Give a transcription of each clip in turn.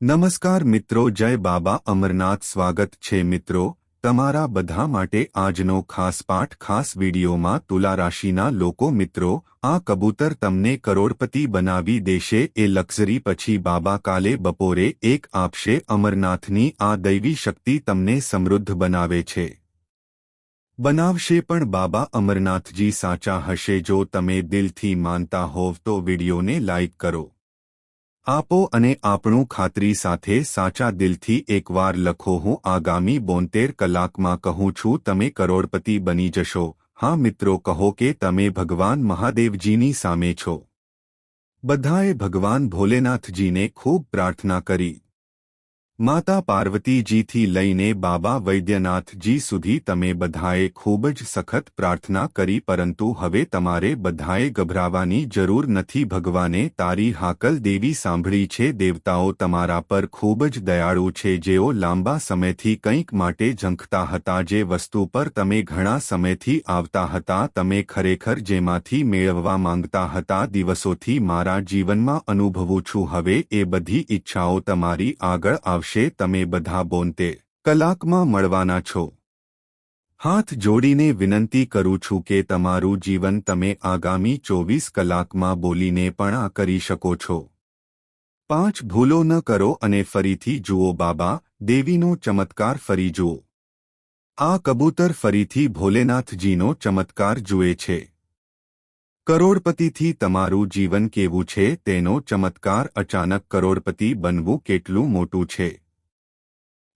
નમસ્કાર મિત્રો, જય બાબા અમરનાથ. સ્વાગત છે મિત્રો તમારા બધા માટે આજનો ખાસ પાઠ. ખાસ વિડીયોમાં તુલા રાશિના લોકો મિત્રો, આ કબૂતર તમને કરોડપતિ બનાવી દેશે. એ લક્ઝરી પછી બાબા કાલે બપોરે એક આપશે. અમરનાથની આ દૈવી શક્તિ તમને સમૃદ્ધ બનાવે છે, બનાવશે પણ બાબા અમરનાથજી સાચા હશે. જો તમે દિલથી માનતા હોવ તો વિડીયોને લાઇક કરો આપો અને આપણું ખાતરી સાથે સાચા દિલથી એકવાર લખો, હું આગામી 72 કલાકમાં કહું છું તમે કરોડપતિ બની જશો. હા મિત્રો, કહો કે તમે ભગવાન મહાદેવજીની સામે છો. બધાએ ભગવાન ભોલેનાથજીને ખૂબ પ્રાર્થના કરી. માતા પાર્વતીજીથી લઈને બાબા વૈદ્યનાથજી સુધી તમે બધાએ ખૂબ જ સખત પ્રાર્થના કરી, પરંતુ હવે તમારે બધાએ ગભરાવાની જરૂર નથી. ભગવાને તારી હાકલ દેવી સાંભળી છે. દેવતાઓ તમારા પર ખૂબ જ દયાળુ છે. જેઓ લાંબા સમયથી કંઈક માટે ઝંખતા હતા, જે વસ્તુ પર તમે ઘણા સમયથી આવતા હતા, તમે ખરેખર જેમાંથી મેળવવા માંગતા હતા, દિવસોથી મારા જીવનમાં અનુભવું છું. હવે એ બધી ઈચ્છાઓ તમારી આગળ આવશે. તમે બધા 72 કલાકમાં મળવાના છો. હાથ જોડીને વિનંતી કરું છું કે તમારું જીવન તમે આગામી 24 કલાકમાં બોલીને પણ આ કરી શકો છો. 5 ભૂલો ન કરો અને ફરીથી જુઓ બાબા દેવીનો ચમત્કાર. ફરી જુઓ. આ કબૂતર ફરીથી ભોલેનાથજીનો ચમત્કાર જુએ છે. કરોડપતિથી તમારું જીવન કેવું છે તેનો ચમત્કાર. અચાનક કરોડપતિ બનવું કેટલું મોટું છે.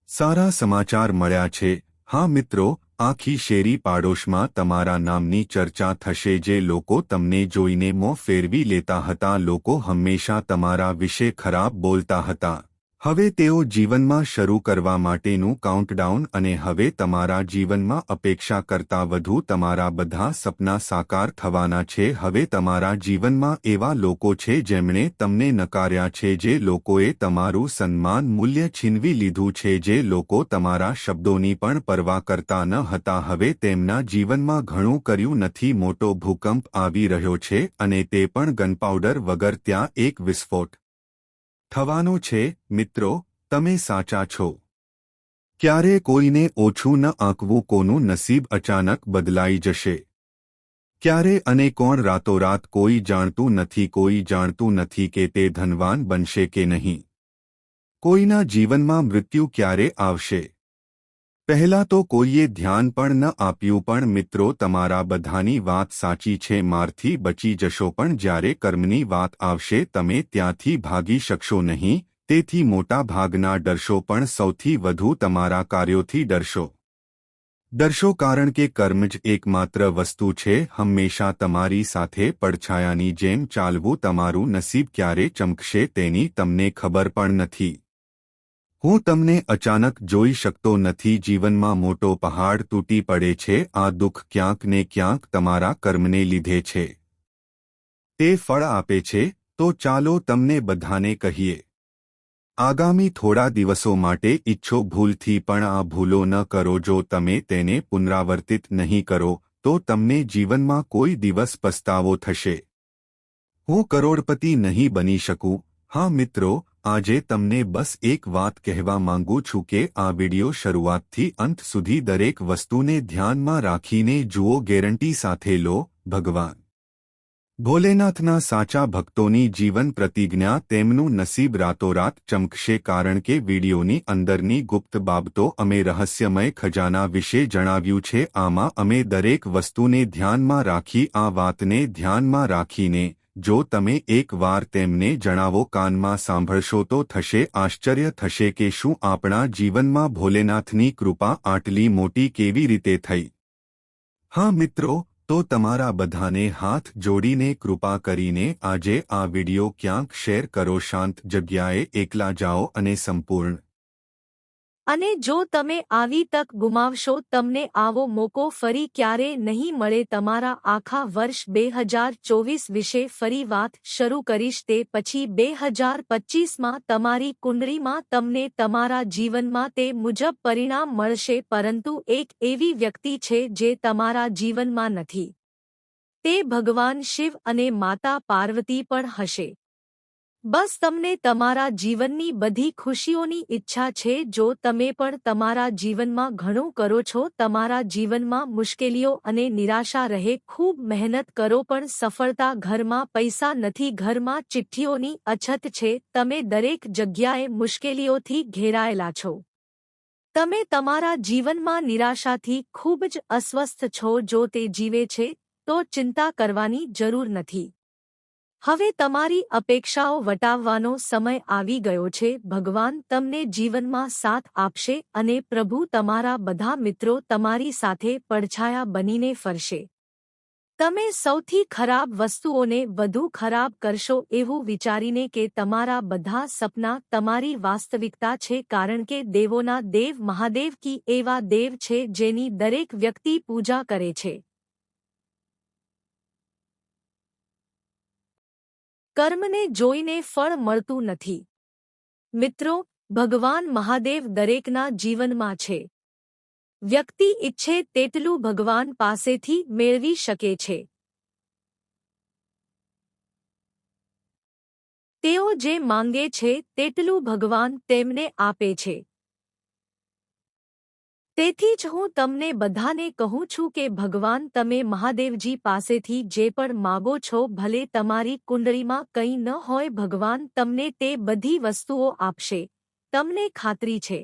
સારા સમાચાર મળ્યા છે. હા મિત્રો, આખી શેરી પાડોશમાં તમારા નામની ચર્ચા થશે. જે લોકો તમને જોઈને મોં ફેરવી લેતા હતા, લોકો હંમેશા તમારા વિશે ખરાબ બોલતા હતા, હવે તેઓ જીવનમાં શરૂ કરવા માટેનું કાઉન્ટડાઉન, અને હવે તમારા જીવનમાં અપેક્ષા કરતાં વધુ તમારા બધા સપના સાકાર થવાના છે. હવે તમારા જીવનમાં એવા લોકો છે જેમણે તમને નકાર્યા છે, જે લોકોએ તમારું સન્માન મૂલ્ય છીનવી લીધું છે, જે લોકો તમારા શબ્દોની પણ પરવા કરતા ન હતા, હવે તેમના જીવનમાં ઘણું કર્યું નથી. મોટો ભૂકંપ આવી રહ્યો છે અને તે પણ ગનપાઉડર વગર. ત્યાં એક વિસ્ફોટ થવાનો છે. મિત્રો, તમે સાચા છો. ક્યારે કોઈને ઓછું ન આંકવું. કોનું નસીબ અચાનક બદલાઈ જશે, ક્યારે અને કોણ રાતોરાત. કોઈ જાણતું નથી. કોઈ જાણતું નથી કે તે ધનવાન બનશે કે નહીં. કોઈના જીવનમાં મૃત્યુ ક્યારે આવશે, પહેલાં તો કોઈએ ધ્યાન પણ ન આપ્યું. પણ મિત્રો, તમારા બધાની વાત સાચી છે. મારથી બચી જશો, પણ જ્યારે કર્મની વાત આવશે તમે ત્યાંથી ભાગી શકશો નહીં. તેથી મોટા ભાગના ડરશો, પણ સૌથી વધુ તમારા કાર્યોથી ડરશો, કારણ કે કર્મ જ એકમાત્ર વસ્તુ છે હંમેશા તમારી સાથે પડછાયાની જેમ ચાલવું. તમારું નસીબ ક્યારે ચમકશે તેની તમને ખબર પણ નથી. હું તમને અચાનક જોઈ શકતો નથી. જીવનમાં મોટો પહાડ તૂટી પડે છે. આ દુઃખ ક્યાંક ને ક્યાંક તમારા કર્મને લીધે છે. તે ફળ આપે છે. તો ચાલો તમને બધાને કહીએ. આગામી થોડા દિવસો માટે ઈચ્છો. ભૂલથી પણ આ ભૂલો ન કરો. જો તમે તેને પુનરાવર્તિત નહીં કરો તો તમને જીવનમાં કોઈ દિવસ પસ્તાવો થશે. હું કરોડપતિ નહીં બની શકું. હા મિત્રો, આજે તમને બસ એક વાત કહેવા માંગુ છું કે આ વિડિયો શરૂઆતથી અંત સુધી દરેક વસ્તુને ધ્યાનમાં રાખીને જુઓ. ગેરંટી સાથે લો. ભગવાન ભોલેનાથના સાચા ભક્તોની જીવન પ્રતિજ્ઞા. તેમનું નસીબ રાતોરાત ચમકશે, કારણ કે વિડીયોની અંદરની ગુપ્ત બાબતો અમે રહસ્યમય ખજાના વિશે જણાવ્યું છે. આમાં અમે દરેક વસ્તુને ધ્યાનમાં રાખી. આ વાતને ધ્યાનમાં રાખીને જો તમે એકવાર તેમને જણાવો, કાનમાં સાંભળશો તો થશે આશ્ચર્ય થશે કે શું આપણા જીવનમાં ભોલેનાથની કૃપા આટલી મોટી કેવી રીતે થઈ. હા મિત્રો, તો તમારા બધાને હાથ જોડીને કૃપા કરીને આજે આ વિડિયો ક્યાંક શેર કરો. શાંત જગ્યાએ એકલા જાઓ અને સંપૂર્ણ. અને જો તમે આવી તક ગુમાવશો, તમને આવો મોકો ફરી ક્યારે નહીં મળે. તમારા આખા વર્ષ 2024 વિશે ફરી વાત શરૂ કરીશ. તે પછી 2025માં તમારી કુંડળીમાં તમને તમારા જીવનમાં તે મુજબ પરિણામ મળશે. પરંતુ એક એવી વ્યક્તિ છે જે તમારા જીવનમાં નથી. તે ભગવાન શિવ અને માતા પાર્વતી પણ હશે. બસ તમને તમારા જીવનની બધી ખુશીઓની ઈચ્છા છે. જો તમે પણ તમારા જીવનમાં ઘણું કરો છો, તમારા જીવનમાં મુશ્કેલીઓ અને નિરાશા રહે, ખૂબ મહેનત કરો પણ સફળતા, ઘરમાં પૈસા નથી, ઘરમાં ચિઠ્ઠીઓની અછત છે, તમે દરેક જગ્યાએ મુશ્કેલીઓથી ઘેરાયેલા છો. તમે તમારા જીવનમાં નિરાશાથી ખૂબ જ અસ્વસ્થ છો. જો તે જીવે છે તો ચિંતા કરવાની જરૂર નથી. હવે તમારી અપેક્ષાઓ વટાવવાનો સમય આવી ગયો છે. ભગવાન તમને જીવનમાં સાથ આપશે અને પ્રભુ તમારા બધા મિત્રો તમારી સાથે પડછાયા બનીને ફરશે. તમે સૌથી ખરાબ વસ્તુઓને વધુ ખરાબ કરશો એવું વિચારીને કે તમારા બધા સપના તમારી વાસ્તવિકતા છે, કારણ કે દેવોના દેવ મહાદેવ કી એવા દેવ છે જેની દરેક વ્યક્તિ પૂજા કરે છે. કર્મને જોઈને ફળ મળતું નથી. મિત્રો, ભગવાન મહાદેવ દરેકના જીવનમાં છે. વ્યક્તિ ઈચ્છે તેટલું ભગવાન પાસેથી મેળવી શકે છે. તેઓ જે માંગે છે તેટલું ભગવાન તેમને આપે છે. તેથી જ હું તમને બધાને કહું છું કે ભગવાન તમે મહાદેવજી પાસેથી જે પણ માગો છો, ભલે તમારી કુંડળીમાં કંઈ ન હોય, ભગવાન તમને તે બધી વસ્તુઓ આપશે, તમને ખાતરી છે.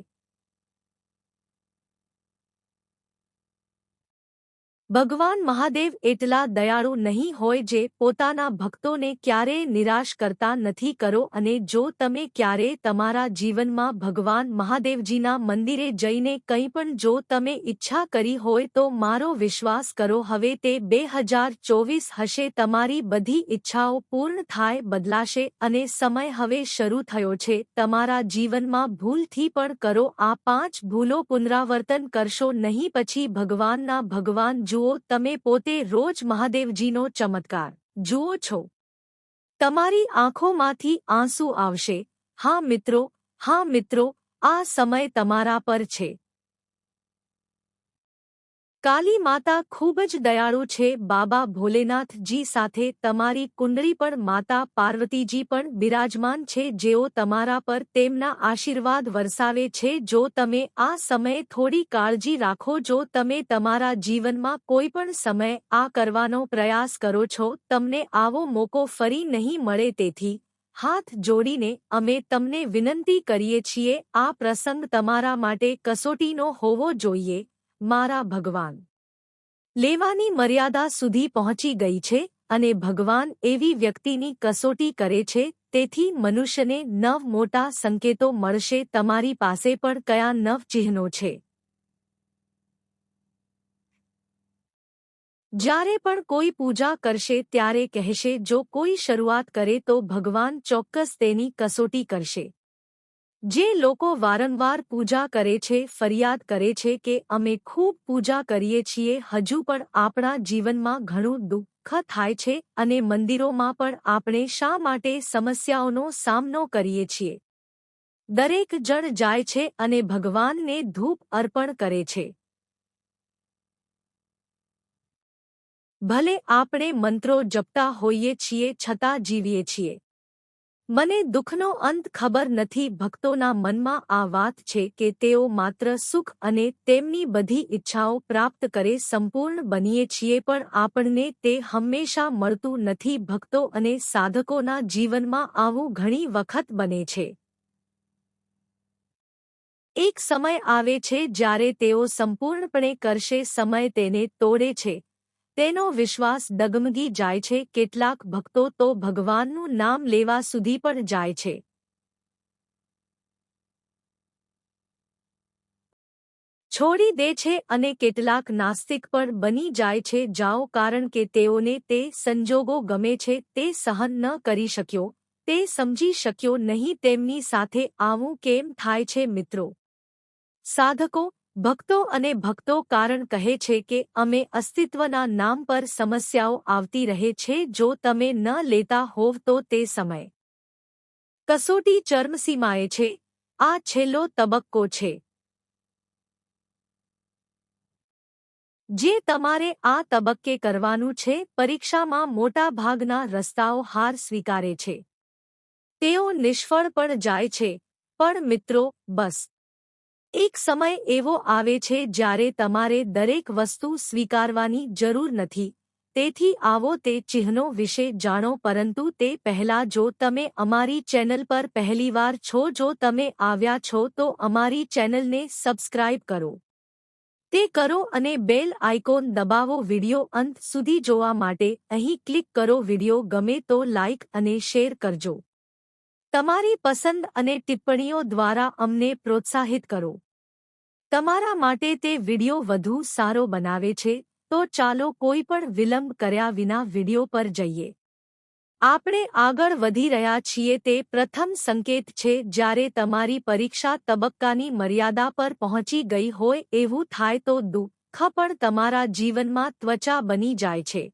ભગવાન મહાદેવ એટલા દયાળુ નહીં હોય જે પોતાના ભક્તોને ક્યારેય નિરાશ કરતા નથી. કરો અને જો તમે ક્યારેય તમારા જીવનમાં ભગવાન મહાદેવજીના મંદિરે જઈને કંઈ પણ જો તમે ઈચ્છા કરી હોય તો મારો વિશ્વાસ કરો, હવે તે 2024 હશે. તમારી બધી ઈચ્છાઓ પૂર્ણ થાય, બદલાશે અને સમય હવે શરૂ થયો છે. તમારા જીવનમાં ભૂલથી પણ કરો આ 5 ભૂલો પુનરાવર્તન કરશો નહીં. પછી ભગવાન જુઓ, તમે પોતે રોજ મહાદેવજીનો ચમત્કાર જુઓ છો. તમારી આંખોમાંથી આંસુ આવશે. હા મિત્રો, આ સમય તમારા પર છે. કાલી માતા ખૂબ જ દયાળુ છે. બાબા ભોલેનાથજી સાથે તમારી કુંડળી પણ માતા પાર્વતીજી પણ બિરાજમાન છે, જેઓ તમારા પર તેમના આશીર્વાદ વરસાવે છે. જો તમે આ સમયે થોડી કાળજી રાખો, જો તમે તમારા જીવનમાં કોઈ પણ સમયે આ કરવાનો પ્રયાસ કરો છો, તમને આવો મોકો ફરી નહીં મળે. તેથી હાથ જોડીને અમે તમને વિનંતી કરીએ છીએ, આ પ્રસંગ તમારા માટે કસોટીનો હોવો જોઈએ. મારા ભગવાન લેવાની મર્યાદા સુધી પહોંચી ગઈ છે અને ભગવાન એવી વ્યક્તિની કસોટી કરે છે. તેથી મનુષ્યને 9 મોટા સંકેતો મળશે. તમારી પાસે પણ કયા 9 ચિહ્નો છે? જ્યારે પણ કોઈ પૂજા કરશે ત્યારે કહેશે, જો કોઈ શરૂઆત કરે તો ભગવાન ચોક્કસ તેની કસોટી કરશે. જે લોકો વારંવાર પૂજા કરે છે, ફરિયાદ કરે છે કે અમે ખૂબ પૂજા કરીએ છીએ, હજુ પણ આપણા જીવનમાં ઘણું દુઃખ થાય છે અને મંદિરોમાં પણ આપણે શા માટે સમસ્યાઓનો સામનો કરીએ છીએ. દરેક જણ જાય છે અને ભગવાનને ધૂપ અર્પણ કરે છે. ભલે આપણે મંત્રો જપતા હોઈએ છીએ છતાં જીવીએ છીએ. મને દુઃખનો અંત ખબર નથી. ભક્તોના મનમાં આ વાત છે કે તેઓ માત્ર સુખ અને તેમની બધી ઈચ્છાઓ પ્રાપ્ત કરે, સંપૂર્ણ બનીએ છીએ, પણ આપણને તે હંમેશા મળતું નથી. ભક્તો અને સાધકોના જીવનમાં આવું ઘણી વખત બને છે. એક સમય આવે છે જ્યારે તેઓ સંપૂર્ણપણે કરશે. સમય તેને તોડે છે. તેનો વિશ્વાસ ડગમગી જાય છે. કેટલાક ભક્તો તો ભગવાનનું નામ લેવા સુધી પણ જાય છે. છોડી દે છે અને કેટલાક નાસ્તિક પણ બની જાય છે. જાઓ, કારણ કે તેઓને તે સંજોગો ગમે છે. તે સહન ન કરી શક્યો, તે સમજી શક્યો નહીં તેમની સાથે આવું કેમ થાય છે. મિત્રો, સાધકો, ભક્તો અને ભક્તો કારણ કહે છે કે અમે અસ્તિત્વના નામ પર સમસ્યાઓ આવતી રહે છે. જો તમે ન લેતા હોવ તો તે સમય કસોટી ચરમસીમાએ છે. આ છેલ્લો તબક્કો છે જે તમારે આ તબક્કે કરવાનું છે. પરીક્ષામાં મોટા ભાગના રસ્તાઓ હાર સ્વીકારે છે. તેઓ નિષ્ફળ પણ જાય છે. પણ મિત્રો, બસ એક સમય એવો આવે છે જ્યારે તમારે દરેક વસ્તુ સ્વીકારવાની જરૂર નથી. તેથી આવો તે ચિહ્નો વિશે જાણો. પરંતુ તે પહેલા, જો તમે અમારી ચેનલ પર પહેલીવાર છો, જો તમે આવ્યા છો તો અમારી ચેનલને સબસ્ક્રાઇબ કરો. તે કરો અને બેલ આઇકોન દબાવો. વિડિયો અંત સુધી જોવા માટે અહીં ક્લિક કરો. વિડિયો ગમે તો લાઇક અને શેર કરજો. તમારી પસંદ અને ટિપ્પણીઓ દ્વારા અમને પ્રોત્સાહિત કરો. તમારા માટે તે વિડિયો વધુ સારો બનાવે છે. તો ચાલો કોઈ પણ વિલંબ કર્યા વિના વિડિયો પર જઈએ. આપણે આગળ વધી રહ્યા છીએ. તે પ્રથમ સંકેત છે જ્યારે તમારી પરીક્ષા તબક્કાની મર્યાદા પર પહોંચી ગઈ હોય એવું થાય તો દુઃખ પણ તમારા જીવનમાં ત્વચા બની જાય છે.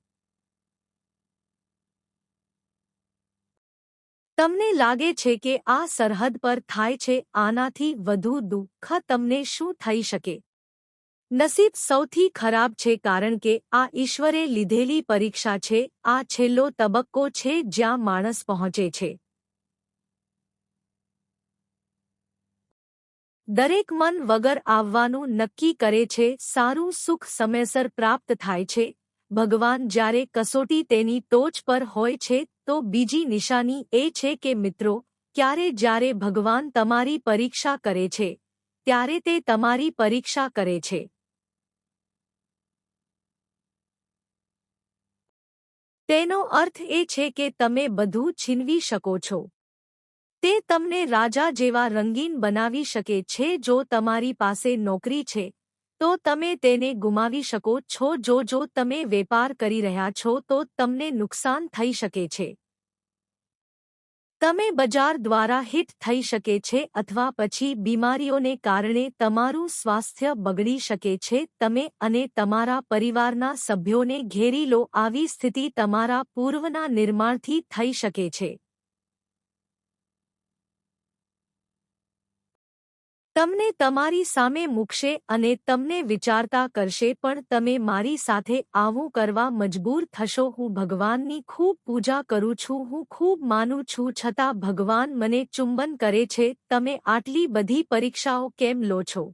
તમને લાગે છે કે આ સરહદ પર થાય છે. આનાથી વધુ દુઃખ તમને શું થઈ શકે? નસીબ સૌથી ખરાબ છે કારણ કે આ ઈશ્વરે લીધેલી પરીક્ષા છે. આ છેલ્લો તબક્કો છે જ્યાં માણસ પહોંચે છે. દરેક મન વગર આવવાનું નક્કી કરે છે. સારું સુખ સમયસર પ્રાપ્ત થાય છે. ભગવાન જ્યારે કસોટી તેની ટોચ પર હોય છે તો બીજી નિશાની એ છે કે મિત્રો, જ્યારે ભગવાન તમારી પરીક્ષા કરે છે ત્યારે તે તમારી પરીક્ષા કરે છે. તેનો અર્થ એ છે કે તમે બધું છીનવી શકો છો. તે તમને રાજા જેવા રંગીન બનાવી શકે છે. જો તમારી પાસે નોકરી છે તો તમે તેને ગુમાવી શકો છો. જો તમે વેપાર કરી રહ્યા છો તો તમને નુકસાન થઈ શકે છે. તમે બજાર દ્વારા હિટ થઈ શકે છે અથવા પછી બીમારીઓને કારણે તમારું સ્વાસ્થ્ય બગડી શકે છે. તમે અને તમારા પરિવારના સભ્યોને ઘેરી લો. આવી સ્થિતિ તમારા પૂર્વના નિર્માણથી થઈ શકે છે. તમને તમારી સામે મૂકશે અને તમને વિચારતા કરશે, પણ તમે મારી સાથે આવું કરવા મજબૂર થશો. હું ભગવાનની ખૂબ પૂજા કરું છું, હું ખૂબ માનું છું, છતાં ભગવાન મને ચુંબન કરે છે. તમે આટલી બધી પરીક્ષાઓ કેમ લો છો?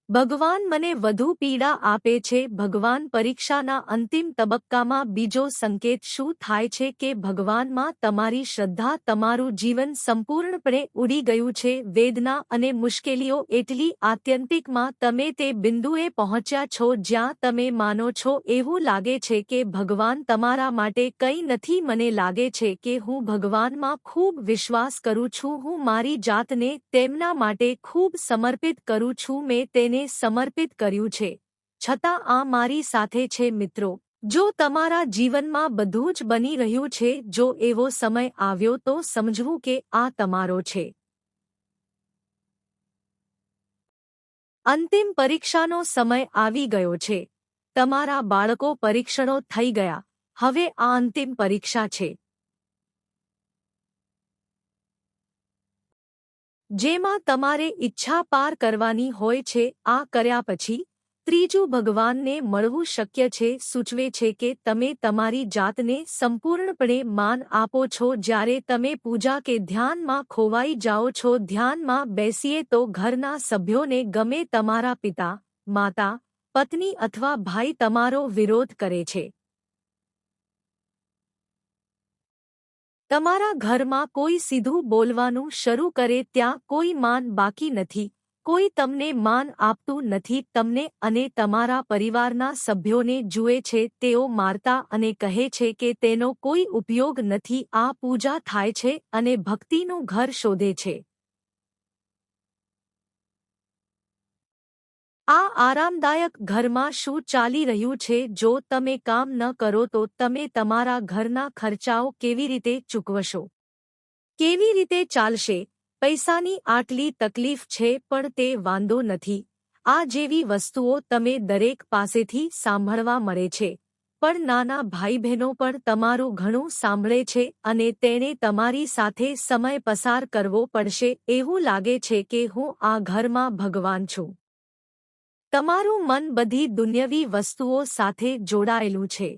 ભગવાન મને વધુ પીડા આપે છે. ભગવાન પરીક્ષાના અંતિમ તબક્કામાં બીજો સંકેત શું થાય છે કે ભગવાનમાં તમારી શ્રદ્ધા, તમારું જીવન સંપૂર્ણપણે ઉડી ગયું છે. વેદના અને મુશ્કેલીઓ એટલી આત્યંતિકમાં તમે તે બિંદુએ પહોંચ્યા છો જ્યાં તમે માનો છો એવું લાગે છે કે ભગવાન તમારા માટે કંઈ નથી. મને લાગે છે કે હું ભગવાનમાં ખૂબ વિશ્વાસ કરું છું. હું મારી જાતને તેમના માટે ખૂબ સમર્પિત કરું છું. મેં તેને સમર્પિત કર્યું છે, છતાં આ મારી સાથે છે. મિત્રો, જો તમારા જીવનમાં બધું જ બની રહ્યું છે, જો એવો સમય આવ્યો તો સમજવું કે આ તમારો છે. અંતિમ પરીક્ષાનો સમય આવી ગયો છે. તમારા બાળકો પરીક્ષણો થઈ ગયા. હવે આ અંતિમ પરીક્ષા છે જેમાં તમારે ઈચ્છા પાર કરવાની હોય છે. આ કર્યા પછી ત્રીજું ભગવાનને મળવું શક્ય છે સૂચવે છે કે તમે તમારી જાતને સંપૂર્ણપણે માન આપો છો. જ્યારે તમે પૂજા કે ધ્યાનમાં ખોવાઈ જાઓ છો, ધ્યાનમાં બેસીએ તો ઘરના સભ્યોને ગમે, તમારા પિતા, માતા, પત્ની અથવા ભાઈ તમારો વિરોધ કરે છે. તમારા ઘરમાં કોઈ સીધું બોલવાનું શરૂ કરે. ત્યાં કોઈ માન બાકી નથી. કોઈ તમને માન આપતું નથી. તમને અને તમારા પરિવારના સભ્યોને જુએ છે. તેઓ મારતા અને કહે છે કે તેનો કોઈ ઉપયોગ નથી. આ પૂજા થાય છે અને ભક્તિનું ઘર શોધે છે. આ આરામદાયક ઘરમાં શું ચાલી રહ્યું છે? જો તમે કામ ન કરો તો તમે તમારા ઘરના ખર્ચાઓ કેવી રીતે ચૂકવશો? કેવી રીતે ચાલશે? પૈસાની આટલી તકલીફ છે, પણ તે વાંધો નથી. આ જેવી વસ્તુઓ તમે દરેક પાસેથી સાંભળવા મળે છે. પણ નાના ભાઈ બહેનો પણ તમારું ઘણું સાંભળે છે અને તેણે તમારી સાથે સમય પસાર કરવો પડશે. એવું લાગે છે કે હું આ ઘરમાં ભગવાન છું. તમારું મન બધી દુન્યવી વસ્તુઓ સાથે જોડાયેલું છે.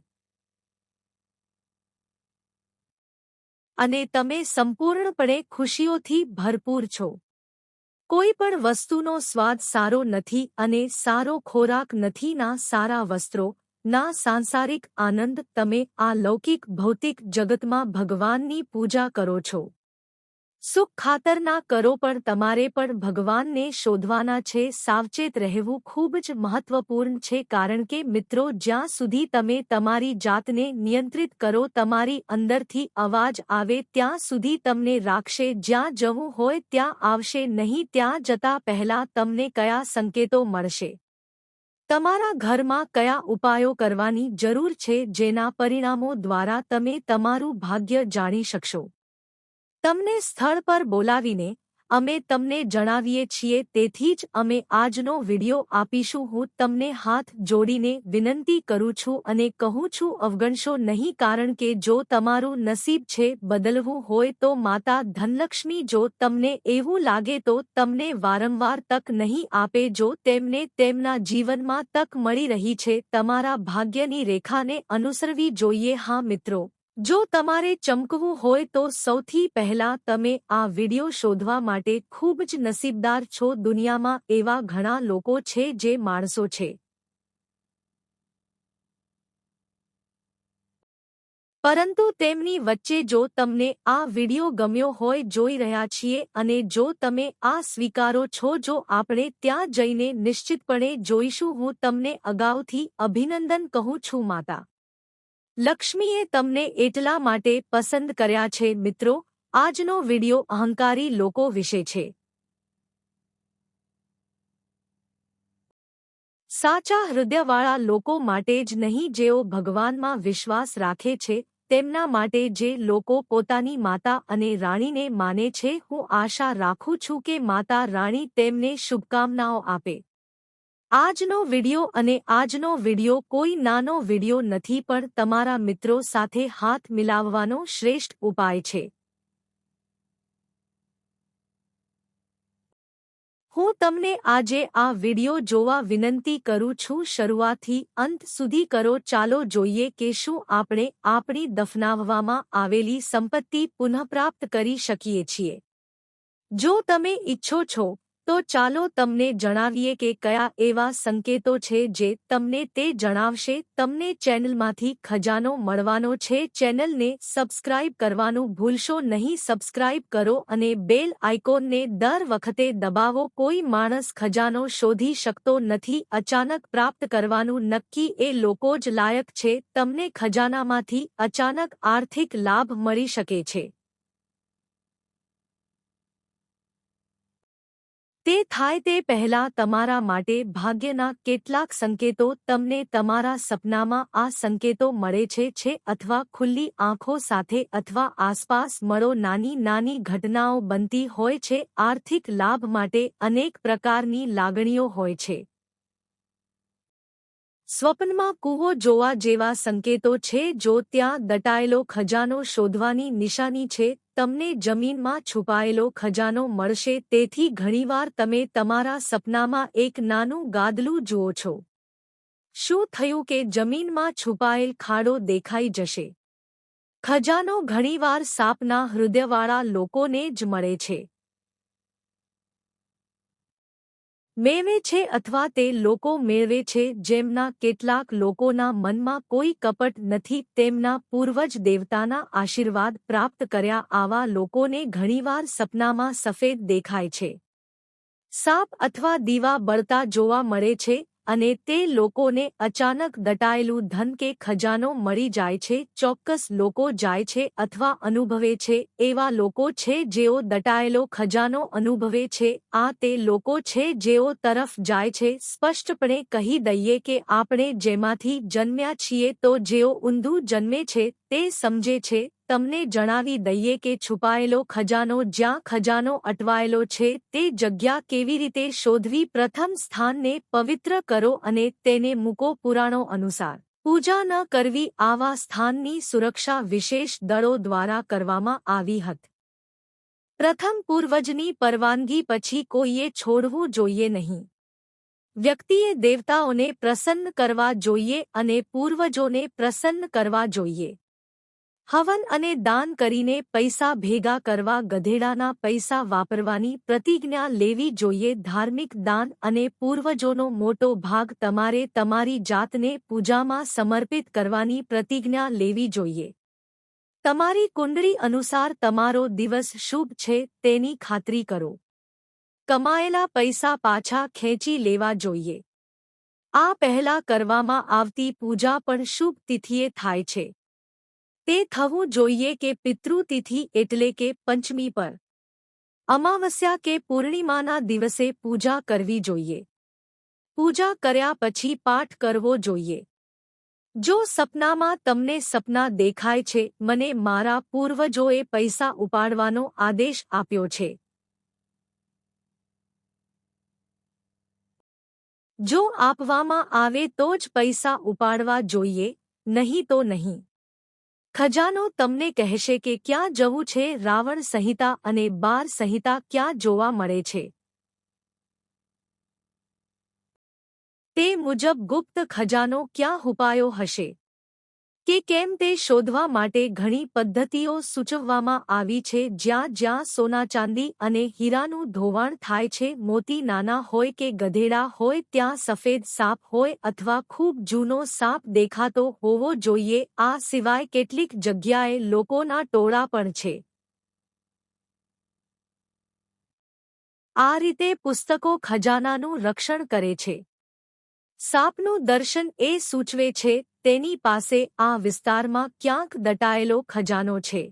અને તમે સંપૂર્ણપણે ખુશીઓથી ભરપૂર છો. કોઈ પણ વસ્તુનો સ્વાદ સારો નથી અને સારો ખોરાક નથી, ના સારા વસ્ત્રો, ના સાંસારિક આનંદ. તમે આ લૌકિક ભૌતિક જગતમાં ભગવાનની પૂજા કરો છો. સુખ ખાતર ના કરો, પણ તમારે પણ ભગવાનને શોધવાના છે. સાવચેત રહેવું ખૂબ જ મહત્વપૂર્ણ છે, કારણ કે મિત્રો, જ્યાં સુધી તમે તમારી જાતને નિયંત્રિત કરો, તમારી અંદરથી અવાજ આવે ત્યાં સુધી તમને રાખશે. જ્યાં જવું હોય ત્યાં આવશે નહીં. ત્યાં જતા પહેલા તમને કયા સંકેતો મળશે, તમારા ઘરમાં કયા ઉપાયો કરવાની જરૂર છે, જેના પરિણામો દ્વારા તમે તમારું ભાગ્ય જાણી શકશો. તમને સ્થળ પર બોલાવીને અમે તમને જણાવીએ છીએ. તેથી જ અમે આજનો વિડિયો આપીશું. હું તમને હાથ જોડીને વિનંતી કરું છું અને કહું છું, અવગણશો નહીં, કારણ કે જો તમારું નસીબ છે બદલવું હોય તો માતા ધનલક્ષ્મી જો તમને એવું લાગે તો તમને વારંવાર તક નહીં આપે. જો તેમને તેમના જીવનમાં તક મળી રહી છે, તમારા ભાગ્યની રેખાને અનુસરવી જોઈએ. હા મિત્રો, જો તમારે ચમકવું હોય તો સૌથી પહેલા તમે આ વિડિયો શોધવા માટે ખૂબ જ નસીબદાર છો. દુનિયામાં એવા ઘણા લોકો છે જે માણસો છે, પરંતુ તેમની વચ્ચે જો તમને આ વિડિયો ગમ્યો હોય, જોઈ રહ્યા છીએ, અને જો તમે આ સ્વીકારો છો, જો આપણે ત્યાં જઈને નિશ્ચિતપણે જોઈશું. હું તમને અગાઉથી અભિનંદન કહું છું. માતા લક્ષ્મીએ તમને એટલા માટે પસંદ કર્યા છે. મિત્રો, આજનો વિડિયો અહંકારી લોકો વિશે છે. સાચા હૃદયવાળા લોકો માટે જ નહીં, જેઓ ભગવાનમાં વિશ્વાસ રાખે છે, તેમના માટે, જે લોકો પોતાની માતા અને રાણીને માને છે. હું આશા રાખું છું કે માતા રાણી તેમને શુભકામનાઓ આપે. આજનો વિડિયો કોઈ નાનો વિડિયો નથી, પણ તમારા મિત્રો સાથે હાથ મિલાવવાનો શ્રેષ્ઠ ઉપાય છે. હું તમને આજે આ વિડિયો જોવા વિનંતી કરું છું. શરૂઆતથી અંત સુધી કરો. ચાલો જોઈએ કે શું આપણે આપણી દફનાવવામાં આવેલી સંપત્તિ પુનઃપ્રાપ્ત કરી શકીએ છીએ. જો તમે ઈચ્છો છો તો ચાલો તમને જણાવીએ કે કયા એવા સંકેતો છે જે તમને તે જણાવશે. તમને ચેનલમાંથી ખજાનો મળવાનો છે. ચેનલને સબસ્ક્રાઇબ કરવાનું ભૂલશો નહીં. સબસ્ક્રાઇબ કરો અને બેલ આઇકોનને દર વખતે દબાવો. કોઈ માણસ ખજાનો શોધી શકતો નથી, અચાનક પ્રાપ્ત કરવાનું નક્કી એ લોકો જ લાયક છે. તમને ખજાનામાંથી અચાનક આર્થિક લાભ મળી શકે છે. તે થાય તે પહેલા તમારા માટે ભાગ્યના કેટલાક સંકેતો તમને તમારા સપનામાં આ સંકેતો મળે છે અથવા ખુલ્લી આંખો સાથે અથવા આસપાસ મળો. નાની નાની ઘટનાઓ બનતી હોય છે. આર્થિક લાભ માટે અનેક પ્રકારની લાગણીઓ હોય છે. સ્વપ્નમાં કૂવો જોવા જેવા સંકેતો છે. જો ત્યાં દટાયેલો ખજાનો શોધવાની નિશાની છે, તમને જમીનમાં છુપાયેલો ખજાનો મળશે. તેથી ઘણીવાર તમે તમારા સપનામાં એક નાનું ગાદલું જુઓ છો. શું થયું કે જમીનમાં છુપાયેલ ખાડો દેખાઈ જશે? ખજાનો ઘણીવાર સાપના હૃદયવાળા લોકોને જ મળે છે. મેળવે છે અથવા તે લોકો મેળવે છે જેમના કેટલાક લોકોના મનમાં કોઈ કપટ નથી, તેમના પૂર્વજ દેવતાના આશીર્વાદ પ્રાપ્ત કર્યા. આવા લોકોને ઘણીવાર સપનામાં સફેદ દેખાય છે. સાપ અથવા દીવા બળતા જોવા મળે છે અને તે લોકોને અચાનક દટાયેલું ધન કે ખજાનો મળી જાય છે. ચોક્કસ લોકો જાય છે અથવા અનુભવે છે. એવા લોકો છે જેઓ દટાયેલો ખજાનો અનુભવે છે. આ તે લોકો છે જેઓ તરફ જાય છે. સ્પષ્ટપણે કહી દઈએ કે આપણે જેમાંથી જન્મ્યા છીએ તો જેઓ ઊંધું જન્મે છે તે સમજે છે. તમને જણાવી દઈએ કે છુપાયેલો ખજાનો, જ્યાં ખજાનો અટવાયેલો છે તે જગ્યા કેવી રીતે શોધવી. પ્રથમ સ્થાનને પવિત્ર કરો અને તેને મૂકો. પુરાણો અનુસાર પૂજા ન કરવી આવા સ્થાનની સુરક્ષા વિશેષ દળો દ્વારા કરવામાં આવી હતી. પ્રથમ પૂર્વજની પરવાનગી પછી કોઈએ છોડવું જોઈએ નહીં. વ્યક્તિએ દેવતાઓને પ્રસન્ન કરવા જોઈએ અને પૂર્વજોને પ્રસન્ન કરવા જોઈએ. હવન અને દાન કરીને પૈસા ભેગા કરવા ગધેડાના પૈસા વાપરવાની પ્રતિજ્ઞા લેવી જોઈએ. ધાર્મિક દાન અને પૂર્વજોનો મોટો ભાગ તમારે તમારી જાતને પૂજામાં સમર્પિત કરવાની પ્રતિજ્ઞા લેવી જોઈએ. તમારી કુંડળી અનુસાર તમારો દિવસ શુભ છે તેની ખાતરી કરો. કમાયેલા પૈસા પાછા ખેંચી લેવા જોઈએ. આ પહેલા કરવામાં આવતી પૂજા પણ શુભ તિથિએ થાય છે. તે થવું જોઈએ કે પિતૃ તિથિ એટલે કે પંચમી પર, અમાવસ્યા કે પૂર્ણિમાના દિવસે પૂજા કરવી જોઈએ. પૂજા કર્યા પછી પાઠ કરવો જોઈએ. જો સપનામાં તમને સપના દેખાય છે, મને મારા પૂર્વજોએ પૈસા ઉપાડવાનો આદેશ આપ્યો છે. જો આપવામાં આવે તો જ પૈસા ઉપાડવા જોઈએ, નહીં તો નહીં. ખજાનો તમને કહેશે કે ક્યાં જવું છે. રાવણ સંહિતા અને બાર સંહિતા ક્યાં જોવા મળે છે તે મુજબ ગુપ્ત ખજાનો ક્યાં છુપાયો હશે કે કેમ તે શોધવા માટે ઘણી પદ્ધતિઓ સૂચવવામાં આવી છે. જ્યાં જ્યાં સોના ચાંદી અને હીરાનું ધોવાણ થાય છે, મોતી નાના હોય કે ગધેડા હોય, ત્યાં સફેદ સાપ હોય અથવા ખૂબ જૂનો સાપ દેખાતો હોવો જોઈએ. આ સિવાય કેટલીક જગ્યાએ લોકોના ટોળા પણ છે. આ રીતે પુસ્તકો ખજાનાનું રક્ષણ કરે છે. સાપનું દર્શન એ સૂચવે છે તેની પાસે આ વિસ્તારમાં ક્યાંક દટાયેલો ખજાનો છે.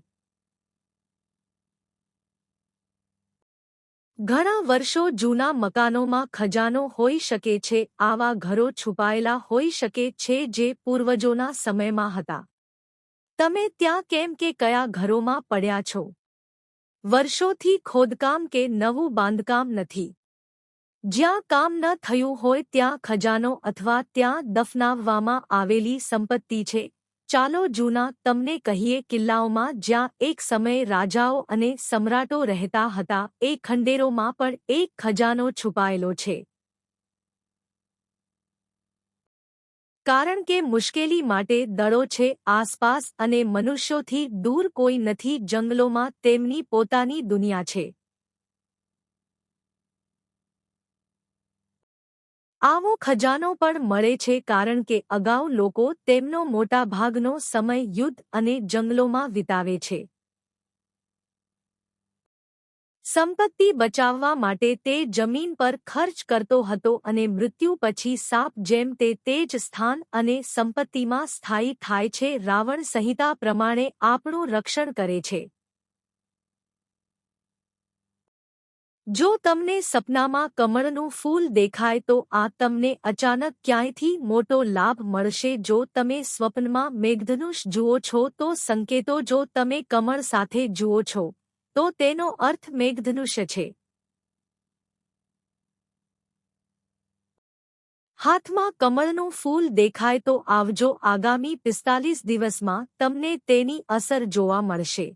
ઘણા વર્ષો જૂના મકાનોમાં ખજાનો હોઈ શકે છે. આવા ઘરો છુપાયેલા હોઈ શકે છે જે પૂર્વજોના સમયમાં હતા. તમે ત્યાં કેમ કે કયા ઘરોમાં પડ્યા છો? વર્ષોથી ખોદકામ કે નવું બાંધકામ નથી. જ્યાં કામ ન થયું હોય ત્યાં ખજાનો અથવા ત્યાં દફનાવવામાં આવેલી સંપત્તિ છે. ચાલો જૂના તમને કહીએ કિલ્લાઓમાં જ્યાં એક સમયે રાજાઓ અને સમ્રાટો રહેતા હતા, એ ખંડેરોમાં પણ એક ખજાનો છુપાયેલો છે. કારણ કે મુશ્કેલી માટે દળો છે આસપાસ અને મનુષ્યોથી દૂર કોઈ નથી. જંગલોમાં તેમની પોતાની દુનિયા છે. આવો ખજાનો પણ મળે છે કારણ કે અગાઉ લોકો તેમનો મોટા ભાગનો સમય યુદ્ધ અને જંગલોમાં વિતાવે છે. સંપત્તિ બચાવવા માટે તે જમીન પર ખર્ચ કરતો હતો અને મૃત્યુ પછી સાપ જેમ તે જ સ્થાન અને સંપત્તિમાં સ્થાયી થાય છે. રાવણ સંહિતા પ્રમાણે આપણું રક્ષણ કરે છે. જો તમને સપનામાં કમળનું ફૂલ દેખાય તો આ તમને અચાનક ક્યાંયથી મોટો લાભ મળશે. જો તમે સ્વપ્નમાં મેઘધનુષ જુઓ છો તો સંકેતો, જો તમે કમળ સાથે જુઓ છો તો તેનો અર્થ મેઘધનુષ્ય છે. હાથમાં કમળનું ફૂલ દેખાય તો આવજો. આગામી 45 દિવસમાં તમને તેની અસર જોવા મળશે.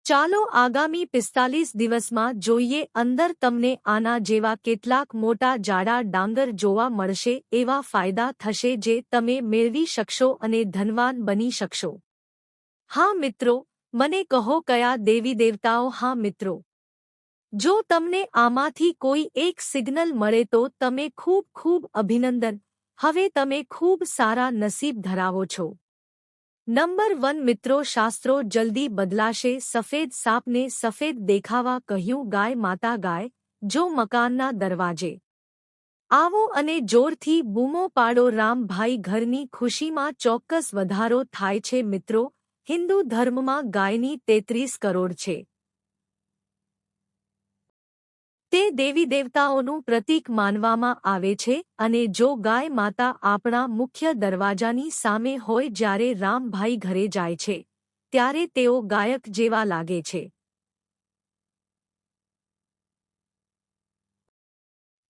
ચાલો આગામી 45 દિવસમાં જોઈએ. અંદર તમને આના જેવા કેટલાક મોટા જાડા ડાંગર જોવા મળશે. એવા ફાયદા થશે જે તમે મેળવી શકશો અને ધનવાન બની શકશો. હા મિત્રો, મને કહો કયા દેવી દેવતાઓ? હા મિત્રો, જો તમને આમાંથી કોઈ એક સિગ્નલ મળે તો તમે ખૂબ ખૂબ અભિનંદન. હવે તમે ખૂબ સારા નસીબ ધરાવો છો. નંબર 1 મિત્રો, શાસ્ત્રો જલ્દી બદલાશે. સફેદ સાપને સફેદ દેખાવા કહ્યું. ગાય માતા ગાય, જો મકાનના દરવાજે આવો અને જોરથી બૂમો પાડો. રામભાઈ, ઘરની ખુશીમાં ચોક્કસ વધારો થાય છે. મિત્રો, હિન્દુ ધર્મમાં ગાયની 33 કરોડ છે. તે દેવી દેવતાઓનું પ્રતીક માનવામાં આવે છે અને જો ગાય માતા આપણા મુખ્ય દરવાજાની સામે હોય જ્યારે રામભાઈ ઘરે જાય છે ત્યારે તેઓ ગાયક જેવા લાગે છે.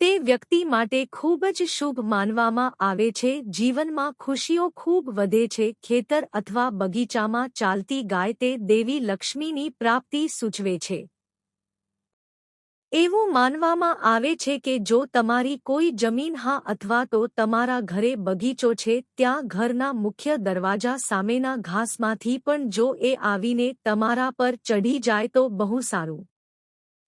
તે વ્યક્તિ માટે ખૂબ જ શુભ માનવામાં આવે છે. જીવનમાં ખુશીઓ ખૂબ વધે છે. ખેતર અથવા બગીચામાં ચાલતી ગાય તે દેવી લક્ષ્મીની પ્રાપ્તિ સૂચવે છે. એવું માનવામાં આવે છે કે જો તમારી કોઈ જમીન અથવા તો તમારા ઘરે બગીચો છે ત્યાં ઘરના મુખ્ય દરવાજા સામેના ઘાસમાંથી પણ જો એ આવીને તમારા પર ચઢી જાય તો બહુ સારું.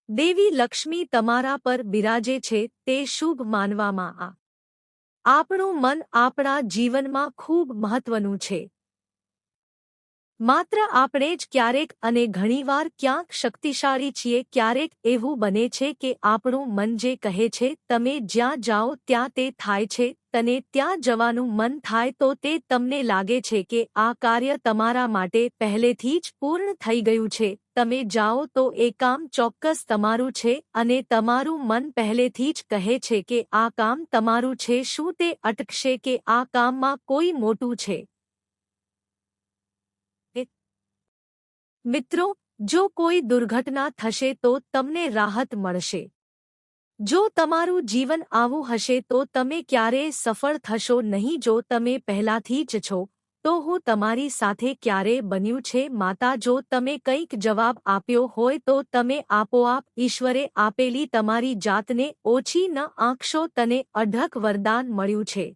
દેવી લક્ષ્મી તમારા પર બિરાજે છે તે શુભ માનવામાં આવે. આપણું મન આપણા જીવનમાં ખૂબ મહત્વનું છે. માત્ર આપણે જ ક્યારેક અને ઘણીવાર ક્યાંક શક્તિશાળી છીએ. ક્યારેક એવું બને છે કે આપણું મન જે કહે છે તમે જ્યાં જાઓ ત્યાં તે થાય છે. તને ત્યાં જવાનું મન થાય તો તે તમને લાગે છે કે આ કાર્ય તમારા માટે પહેલેથી જ પૂર્ણ થઈ ગયું છે. તમે જાઓ તો એ કામ ચોક્કસ તમારું છે અને તમારું મન પહેલેથી જ કહે છે કે આ કામ તમારું છે. શું તે અટકશે કે આ કામમાં કોઈ મોટું છે? મિત્રો, જો કોઈ દુર્ઘટના થશે તો તમને રાહત મળશે. જો તમારું જીવન આવું હશે તો તમે ક્યારેય સફળ થશો નહીં. જો તમે પહેલાથી જ છો તો હું તમારી સાથે ક્યારે બન્યું છે માતા? જો તમે કંઈક જવાબ આપ્યો હોય તો તમે આપોઆપ ઈશ્વરે આપેલી તમારી જાતને ઓછી ન આંકશો. તને અઢળક વરદાન મળ્યું છે.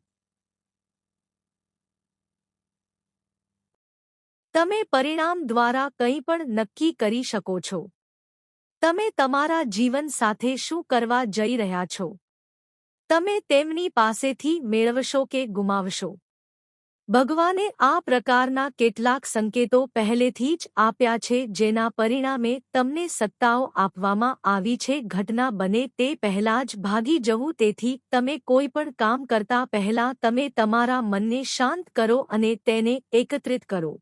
તમે પરિણામ દ્વારા કંઈ પણ નક્કી કરી શકો છો. તમે તમારા જીવન સાથે શું કરવા જઈ રહ્યા છો? તમે તેમની પાસેથી મેળવશો કે ગુમાવશો? ભગવાને આ પ્રકારના કેટલાક સંકેતો પહેલેથી જ આપ્યા છે જેના પરિણામે તમને સત્તાઓ આપવામાં આવી છે. ઘટના બને તે પહેલાં જ ભાગી જવું. તેથી તમે કોઈ પણ કામ કરતા પહેલા તમે તમારા મનને શાંત કરો અને તેને એકત્રિત કરો.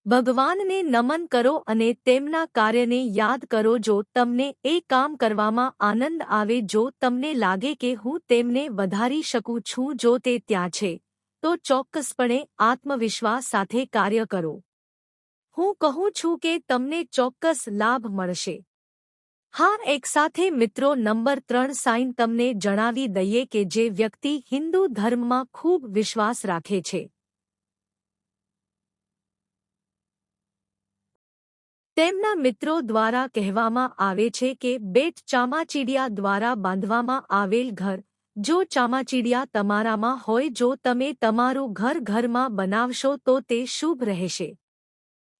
ભગવાનને નમન કરો અને તેમના કાર્યને યાદ કરો. જો તમને એ કામ કરવામાં આનંદ આવે, જો તમને લાગે કે હું તેમને વધારી શકું છું, જો તે ત્યાં છે તો ચોક્કસપણે આત્મવિશ્વાસ સાથે કાર્ય કરો. હું કહું છું કે તમને ચોક્કસ લાભ મળશે. હા, એકસાથે મિત્રો. નંબર 3 સાઇન તમને જણાવી દઈએ કે જે વ્યક્તિ હિન્દુ ધર્મમાં ખૂબ વિશ્વાસ રાખે છે તેમના મિત્રો દ્વારા કહેવામાં આવે છે કે બેટ ચામાચીડિયા દ્વારા બાંધવામાં આવેલ ઘર. જો ચામાચીડિયા તમારામાં હોય, જો તમે તમારું ઘરમાં બનાવશો તો તે શુભ રહેશે.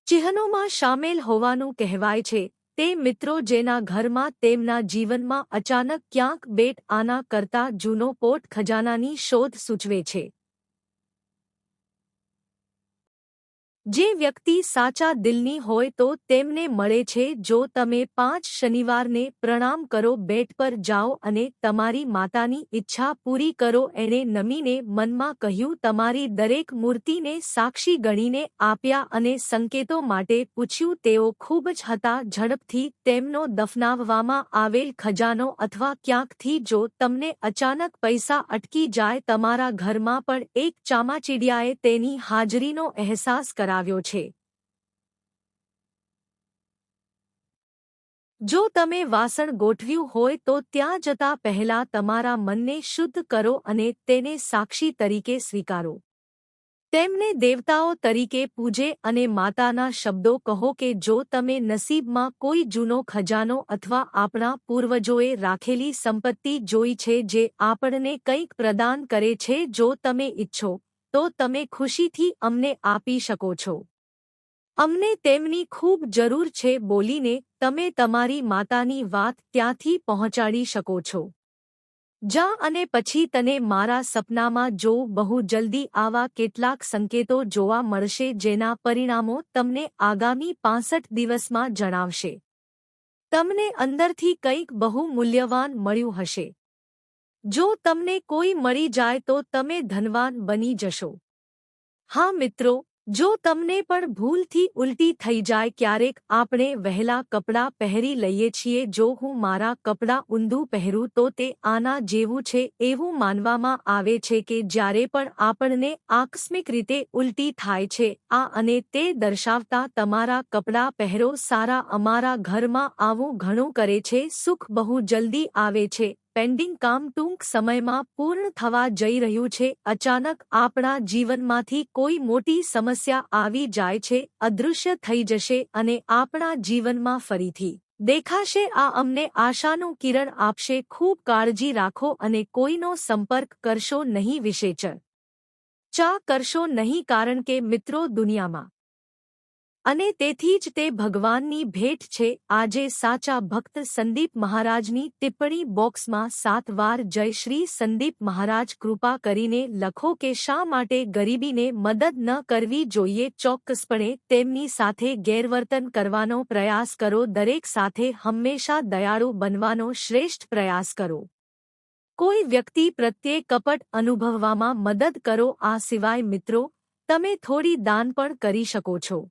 ચિહ્નોમાં શામેલ હોવાનું કહેવાય છે. તે મિત્રો જેના ઘરમાં તેમના જીવનમાં અચાનક ક્યાંક બેટ આના કરતા જૂનો પોટ ખજાનાની શોધ સૂચવે છે. જે વ્યક્તિ સાચા દિલની હોય તો તેમને મળે છે. જો તમે 5 શનિવારને પ્રણામ કરો, બેટ પર જાઓ અને તમારી માતાની ઈચ્છા પૂરી કરો. એણે નમીને મનમાં કહ્યું, તમારી દરેક મૂર્તિને સાક્ષી ગણીને આપ્યા અને સંકેતો માટે પૂછ્યું. તેઓ ખૂબ જ હતા. ઝડપથી તેમનો દફનાવવામાં આવેલ ખજાનો અથવા ક્યાંકથી. જો તમને અચાનક પૈસા અટકી જાય, તમારા ઘરમાં પણ એક ચામાચીડિયાએ તેની હાજરીનો અહેસાસ કરાવ્યો છે. જો તમે વાસણ ગોઠવ્યું હોય તો ત્યાં જતા પહેલા તમારા મનને શુદ્ધ કરો અને તેને સાક્ષી તરીકે સ્વીકારો. તેમને દેવતાઓ તરીકે પૂજે અને માતાના શબ્દો કહો કે જો તમે નસીબમાં કોઈ જૂનો ખજાનો અથવા આપણા પૂર્વજોએ રાખેલી સંપત્તિ જોઈ છે જે આપણને કંઈક પ્રદાન કરે છે, જો તમે ઈચ્છો તો તમે ખુશીથી અમને આપી શકો છો. અમને તેમની ખૂબ જરૂર છે બોલીને તમે તમારી માતાની વાત ત્યાંથી પહોંચાડી શકો છો. જા અને પછી તને મારા સપનામાં જોઉં. બહુ જલ્દી આવા કેટલાક સંકેતો જોવા મળશે જેના પરિણામો તમને આગામી 65 દિવસમાં જણાવશે. તમને અંદરથી કંઈક બહુ મૂલ્યવાન મળ્યું હશે. જો તમને કોઈ મળી જાય તો તમે ધનવાન બની જશો. હા મિત્રો, જો તમને પણ ભૂલથી ઉલટી થઈ જાય, ક્યારેક આપણે વહેલા કપડાં પહેરી લઈએ છીએ. જો હું મારા કપડાં ઊંધું પહેરું તો તે આના જેવું છે. એવું માનવામાં આવે છે કે જ્યારે પણ આપણને આકસ્મિક રીતે ઉલટી થાય છે, આ અને તે દર્શાવતા તમારા કપડાં પહેરો સારા. અમારા ઘરમાં આવું ઘણું કરે છે. સુખ બહુ જલ્દી આવે છે. પેન્ડિંગ કામ ટૂંક સમયમાં પૂર્ણ થવા જઈ રહ્યું છે. અચાનક આપણા જીવનમાંથી કોઈ મોટી સમસ્યા આવી જાય છે, અદૃશ્ય થઈ જશે અને આપણા જીવનમાં ફરીથી દેખાશે આ અમને આશાનું કિરણ આપશે. ખૂબ કાળજી રાખો અને કોઈનો સંપર્ક કરશો નહીં, વિશે ચા કરશો નહીં, કારણ કે મિત્રો દુનિયામાં અને તેથી જ તે ભગવાનની ભેટ છે. આજે સાચા ભક્ત સંદીપ મહારાજની ટિપ્પણી બોક્સમાં 7 વાર જય શ્રી સંદીપ મહારાજ કૃપા કરીને લખો કે શા માટે ગરીબીને મદદ ન કરવી જોઈએ. ચોક્કસપણે તેમની સાથે ગેરવર્તન કરવાનો પ્રયાસ કરો. દરેક સાથે હંમેશા દયાળુ બનવાનો શ્રેષ્ઠ પ્રયાસ કરો. કોઈ વ્યક્તિ પ્રત્યે કપટ અનુભવવામાં મદદ કરો. આ સિવાય મિત્રો તમે થોડી દાન પણ કરી શકો છો.